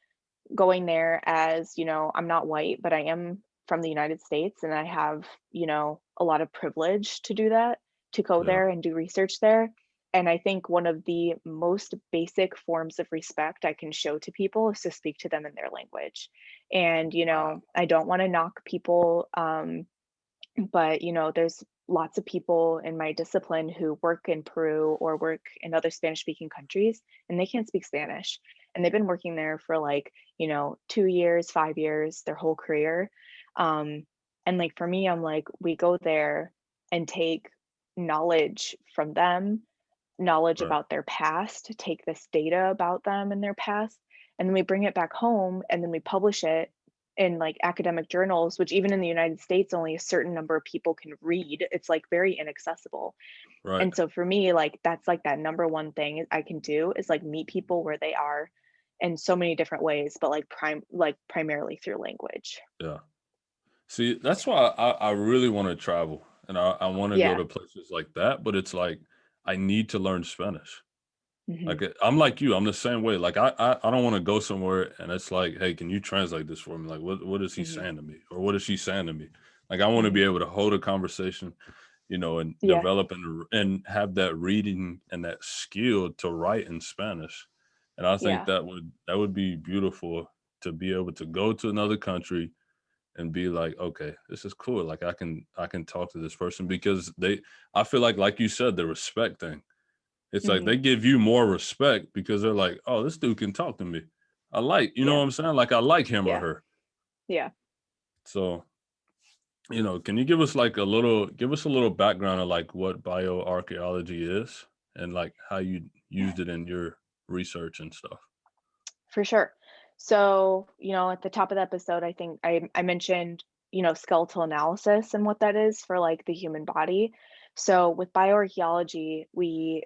going there as, I'm not white, but I am from the United States, and I have, a lot of privilege to do that, to go Yeah. there and do research there. And I think one of the most basic forms of respect I can show to people is to speak to them in their language. And, Wow. I don't want to knock people, but there's lots of people in my discipline who work in Peru or work in other Spanish speaking countries, and they can't speak Spanish, and they've been working there for like 2 years, 5 years, their whole career. And like for me, I'm like, we go there and take knowledge from them, knowledge Right. about their past, take this data about them and their past, and then we bring it back home, and then we publish it in like academic journals, which even in the United States, only a certain number of people can read. It's like very inaccessible. Right. And so for me, like that's like that number one thing I can do is like meet people where they are in so many different ways, but like primarily through language. Yeah. See, that's why I really want to travel and I want to go Yeah. to places like that, but it's like I need to learn Spanish. Hmm. Like I'm like you, I'm the same way. Like I don't want to go somewhere and it's like, hey, can you translate this for me? Like what is he Hmm. saying to me? Or what is she saying to me? Like I want to Hmm. be able to hold a conversation, and Yeah. develop and have that reading and that skill to write in Spanish. And I think Yeah. that would be beautiful to be able to go to another country and be like, okay, this is cool. Like I can talk to this person because I feel like you said, the respect thing. It's like Hmm. they give you more respect because they're like, oh, this dude can talk to me. You know Yeah. what I'm saying? Like I like him or Yeah. her. Yeah. So, can you give us a little background of like what bioarchaeology is and like how you used it in your research and stuff? For sure. So, at the top of the episode, I think I mentioned, skeletal analysis and what that is for like the human body. So with bioarchaeology, we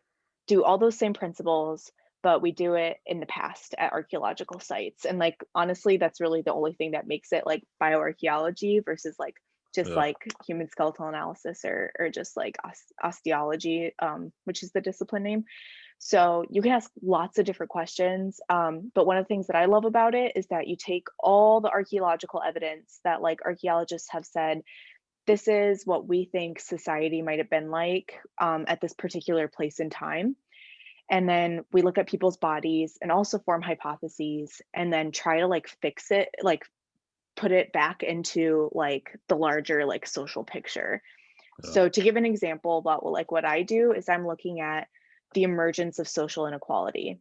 do all those same principles, but we do it in the past at archaeological sites. And like honestly, that's really the only thing that makes it like bioarchaeology versus like just Yeah. like human skeletal analysis or just like osteology, which is the discipline name. So you can ask lots of different questions. But one of the things that I love about it is that you take all the archaeological evidence that like archaeologists have said, this is what we think society might have been like at this particular place in time. And then we look at people's bodies and also form hypotheses and then try to like fix it, like put it back into like the larger like social picture. Yeah. So to give an example about what I do is I'm looking at the emergence of social inequality.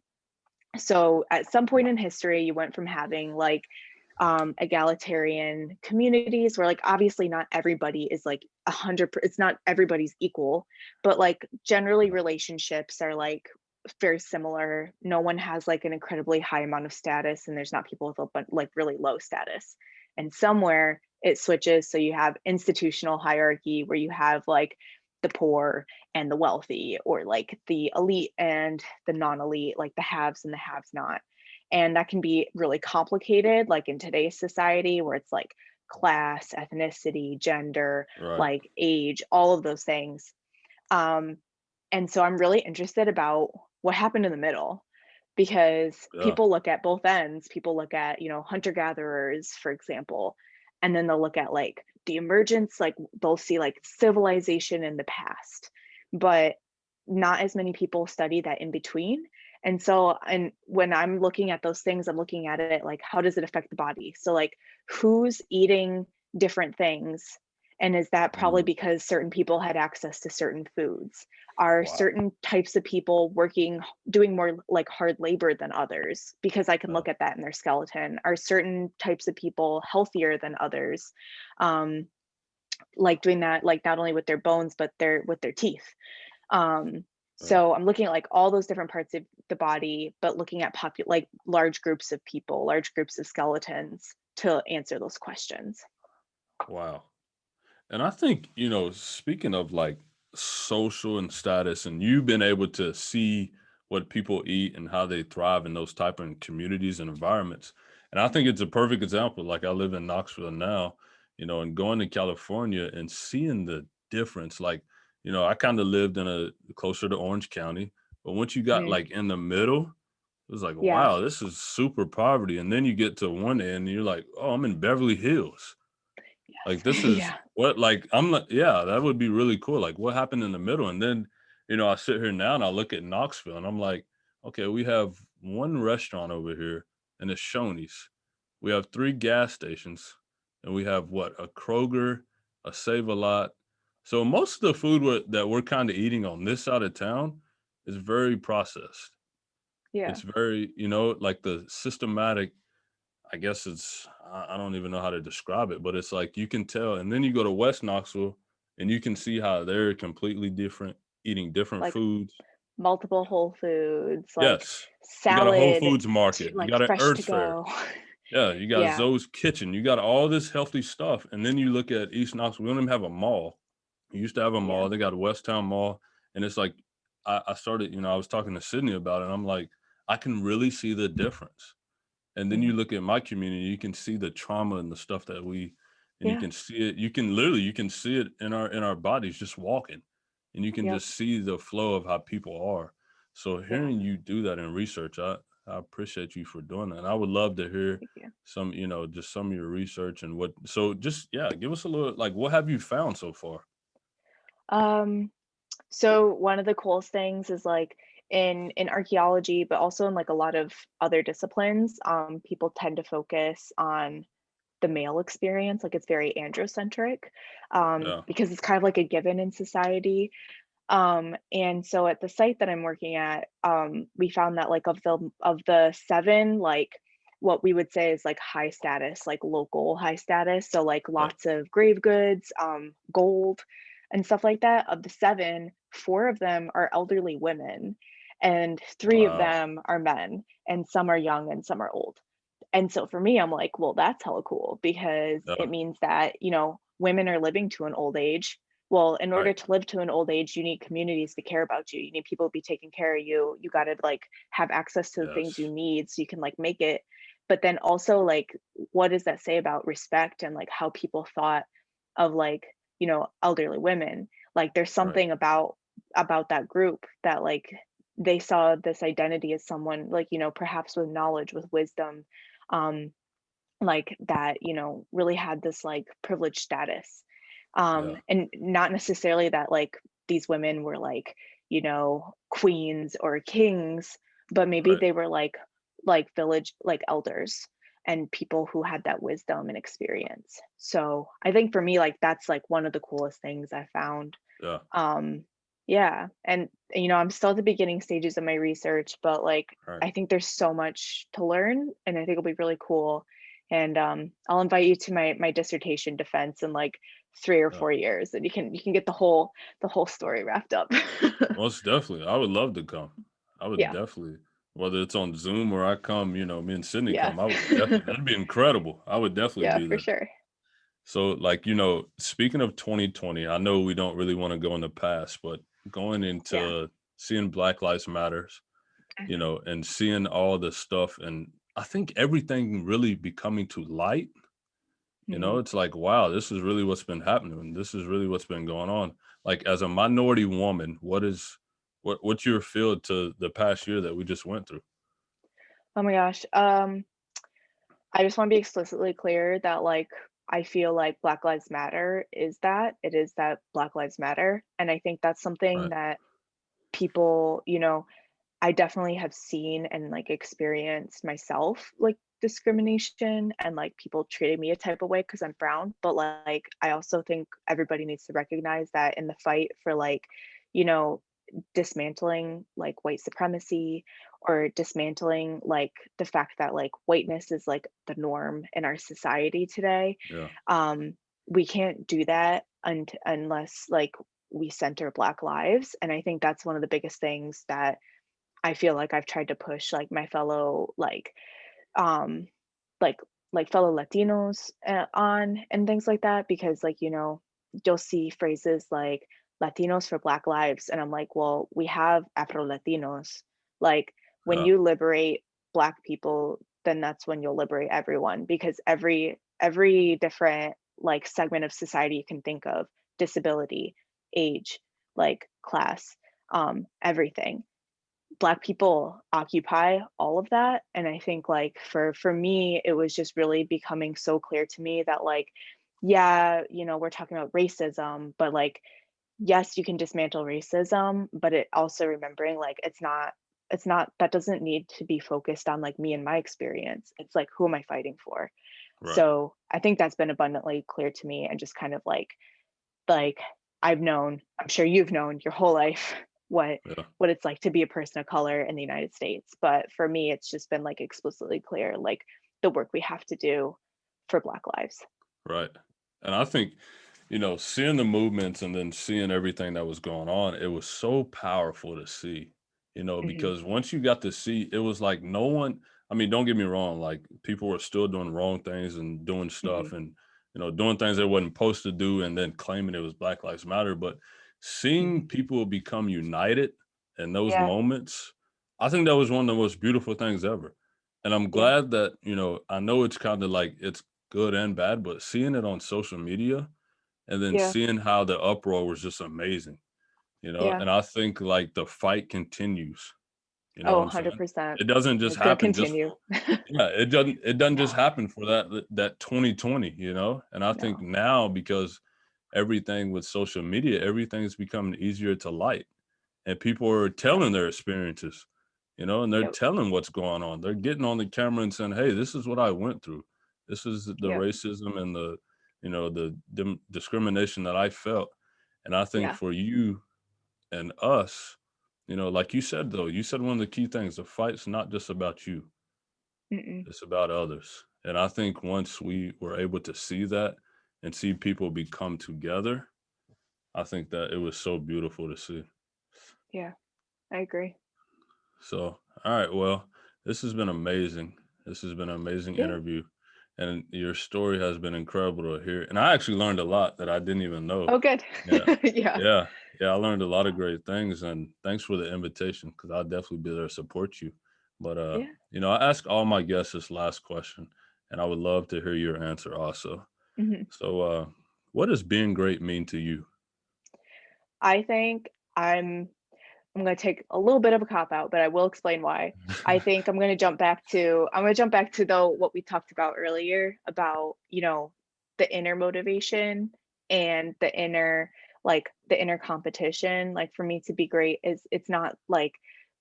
So at some point in history, you went from having like egalitarian communities where like obviously not everybody is like 100, it's not everybody's equal, but like generally relationships are like very similar. No one has like an incredibly high amount of status, and there's not people with like really low status. And somewhere it switches. So you have institutional hierarchy where you have like the poor and the wealthy, or like the elite and the non-elite, like the haves and the haves not. And that can be really complicated, like in today's society where it's like class, ethnicity, gender, Right. like age, all of those things. Um, and so I'm really interested about what happened in the middle, because Yeah. people look at both ends. People look at, hunter gatherers, for example, and then they'll look at like the emergence, like they'll see like civilization in the past, but not as many people study that in between. And so, and when I'm looking at those things, I'm looking at it like, how does it affect the body? So, like, who's eating different things? And is that probably Mm. because certain people had access to certain foods? Are Wow. certain types of people doing more like hard labor than others? Because I can Yeah. look at that in their skeleton. Are certain types of people healthier than others? Um, like doing that, like not only with their bones, but with their teeth. Um, Right. so I'm looking at like all those different parts of the body, but looking at like large groups of people, large groups of skeletons to answer those questions. Wow. And I think, speaking of like social and status, and you've been able to see what people eat and how they thrive in those type of communities and environments. And I think it's a perfect example. Like I live in Knoxville now, and going to California and seeing the difference. Like, I kind of lived in a closer to Orange County, but once you got Mhm. like in the middle, it was like, Yeah. wow, this is super poverty. And then you get to one end and you're like, oh, I'm in Beverly Hills. Like, Yes. this is Yeah. what like, I'm like, yeah, that would be really cool. Like, what happened in the middle? And then, I sit here now and I look at Knoxville and I'm like, okay, we have one restaurant over here and it's Shoney's. We have 3 gas stations and we have what? A Kroger, a Save-A-Lot. So most of the food that we're kind of eating on this side of town is very processed. Yeah. It's very, like the systematic, I guess I don't even know how to describe it, but it's like you can tell. And then you go to West Knoxville and you can see how they're completely different, eating different Like foods. multiple Whole Foods, like Yes. You got a Whole salad, Foods market, you like got an fresh to Earth Fare. go. Yeah, you got Yeah. Zoe's Kitchen, you got all this healthy stuff. And then you look at East Knoxville, we don't even have a mall. We used to have a Yeah. mall, they got a West Town Mall. And it's like I started, I was talking to Sydney about it. And I'm like, I can really see the difference. And then you Mhm. look at my community, you can see the trauma and the stuff and you Yeah. can see it. You can see it in our bodies just walking, and you can Yep. just see the flow of how people are. So Yeah. hearing you do that in research, I appreciate you for doing that. And I would love to hear Thank you. some, just some of your research and what. So just yeah, give us a little like what have you found so far? Um, So one of the coolest things is like in archaeology, but also in like a lot of other disciplines, people tend to focus on the male experience. Like it's very androcentric, Yeah, because it's kind of like a given in society. And so at the site that I'm working at, we found that like of the seven, like what we would say is like high status, like local high status. So like right, lots of grave goods, gold, and stuff like that. Of the seven, four of them are elderly women, and three of wow, them are men, and some are young and some are old. And so for me, I'm like, well, that's hella cool, because yeah, it means that, women are living to an old age. Well, in order right, to live to an old age, you need communities to care about you. You need people to be taking care of you. You got to like have access to the things you yes, need so you can like make it. But then also like, what does that say about respect and like how people thought of like, elderly women? Like there's right, something about that group that like they saw this identity as someone like, perhaps with knowledge, with wisdom, um, like that, really had this like privileged status. yeah, And not necessarily that like these women were like, queens or kings, but maybe right, they were like village like elders and people who had that wisdom and experience. So I think for me, like that's like one of the coolest things I found. yeah, um yeah, and I'm still at the beginning stages of my research, but like right, I think there's so much to learn, and I think it'll be really cool. And I'll invite you to my dissertation defense in like 3 or 4 years, and you can get the whole story wrapped up. most definitely. I would love to come. I would Yeah. definitely, whether it's on Zoom or I come, me and Sydney Yeah. come, I would definitely, that'd be incredible. I would definitely Yeah, be for there. sure. So, like, speaking of 2020, I know we don't really want to go in the past, but going Yeah. into seeing Black Lives Matters, Mhm. and seeing all the stuff, and I think everything really becoming to light. Mhm. It's like, wow, this is really what's been happening. And this is really what's been going on. Like, as a minority woman, what's your feel to the past year that we just went through? Oh my gosh. I just want to be explicitly clear that like I feel like Black Lives Matter is that it is that Black Lives Matter. And I think that's something Right. that people, I definitely have seen and like experienced myself, like discrimination and like people treating me a type of way because I'm brown. But like I also think everybody needs to recognize that in the fight for like, you know, dismantling like white supremacy or dismantling like the fact that like whiteness is like the norm in our society today. Yeah. um we can't do that unless like we center black lives, and I think that's one of the biggest things that I feel like I've tried to push like my fellow um like fellow Latinos on and things like that, because like you'll see phrases like Latinos for Black lives, and I'm like, well, we have Afro Latinos. Like when Yeah. you liberate Black people, then that's when you'll liberate everyone, because every different like segment of society you can think of, disability, age, like class, everything, Black people occupy all of that. And I think like for me it was just really becoming so clear to me that like, yeah, we're talking about racism, but like yes, you can dismantle racism, but it also remembering like it's not that doesn't need to be focused on like me and my experience. It's like, who am I fighting for? Right. So I think that's been abundantly clear to me, and just kind of like I've known, I'm sure you've known your whole life what Yeah. what it's like to be a person of color in the United States. But for me, it's just been like explicitly clear, like the work we have to do for Black lives. Right. And I think, seeing the movements and then seeing everything that was going on, it was so powerful to see, Hmm. because once you got to see, it was like no one, I mean, don't get me wrong, like people were still doing wrong things and doing Hmm. stuff and, doing things they wasn't supposed to do and then claiming it was Black Lives Matter. But Hmm. seeing people become united in those Yeah, moments, I think that was one of the most beautiful things ever. And I'm yeah, glad that, I know it's kind of like it's good and bad, but seeing it on social media and then yeah, seeing how the uproar was just amazing, yeah. and I think like the fight continues, you know Oh, what I'm saying? 100%. It doesn't just It's gonna happen just continue. for, yeah, it doesn't just No, happen for that 2020, and I think no. now because everything with social media, everything's becoming easier to light and people are Yeah. telling their experiences, and they're Yep. telling what's going on. They're getting on the camera and saying, "Hey, this is what I went through. This is the Yep. racism and the discrimination that I felt." And I think Yeah. for you and us, like you said though, you said one of the key things: the fight's not just about you; Mm-mm. it's about others. And I think once we were able to see that and see people become together, I think that it was so beautiful to see. Yeah, I agree. So, all right, well, this has been amazing. This has been an amazing Yeah. interview, and your story has been incredible to hear. And I actually learned a lot that I didn't even know. Oh, good. Yeah, Yeah. yeah, yeah. I learned a lot of great things, and thanks for the invitation because I'll definitely be there to support you. But Yeah. I ask all my guests this last question, and I would love to hear your answer also. Mhm. So, what does being great mean to you? I think I'm gonna take a little bit of a cop out, but I will explain why. I think I'm gonna jump back to though what we talked about earlier about, the inner motivation and the inner competition. Like for me to be great is it's not like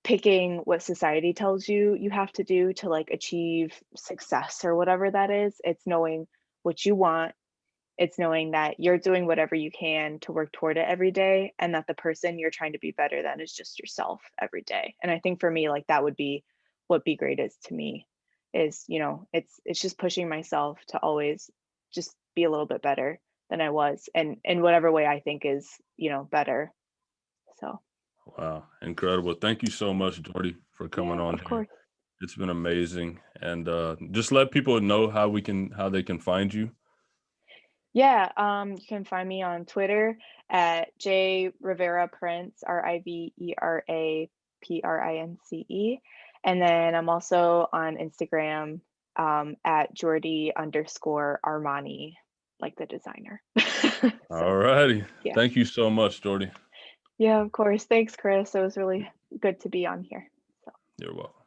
picking what society tells you you have to do to like achieve success or whatever that is. It's knowing what you want, it's knowing that you're doing whatever you can to work toward it every day, and that the person you're trying to be better than is just yourself every day. And I think for me, like that would be what Be Great is to me, is, it's just pushing myself to always just be a little bit better than I was, and in whatever way I think is, better. So Wow, incredible. Thank you so much, Jordi, for coming Yeah, on of here. course. It's been amazing. And just let people know how they can find you. Yeah, you can find me on Twitter at J Rivera Prince, Riveraprince. And then I'm also on Instagram at Jordi_Armani, like the designer. All So righty. yeah. Thank you so much, Jordi. Yeah, of course. Thanks, Chris. It was really good to be on here. So. You're welcome.